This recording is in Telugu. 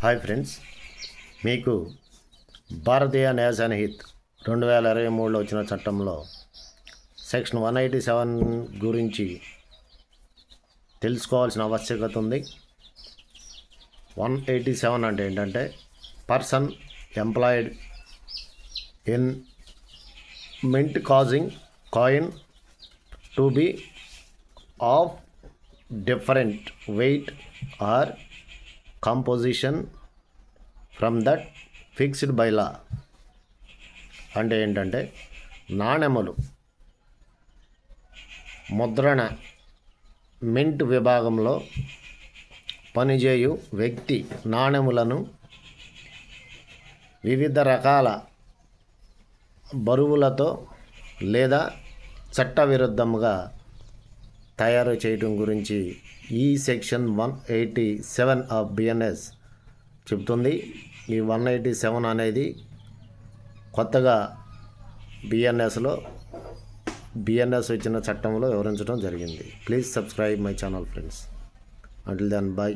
హాయ్ ఫ్రెండ్స్, మీకు భారతీయ న్యాయ సన్నిహిత్ 2023లో వచ్చిన చట్టంలో సెక్షన్ 187 గురించి తెలుసుకోవాల్సిన ఆవశ్యకత ఉంది. 187 అంటే ఏంటంటే person employed in mint causing coin to be of different weight or composition from that fixed by law. అంటే ఏంటంటే నాణెములు ముద్రణ మింట్ విభాగంలో పనిచేయు వ్యక్తి నాణెములను వివిధ రకాల బరువులతో లేదా చట్టవిరుద్ధంగా తయారు చేయడం గురించి ఈ సెక్షన్ 187 ఆఫ్ బిఎన్ఎస్ చెబుతుంది. ఈ 187 అనేది కొత్తగా బిఎన్ఎస్ ఇచ్చిన చట్టంలో వివరించడం జరిగింది. Please subscribe my channel friends. Until then by.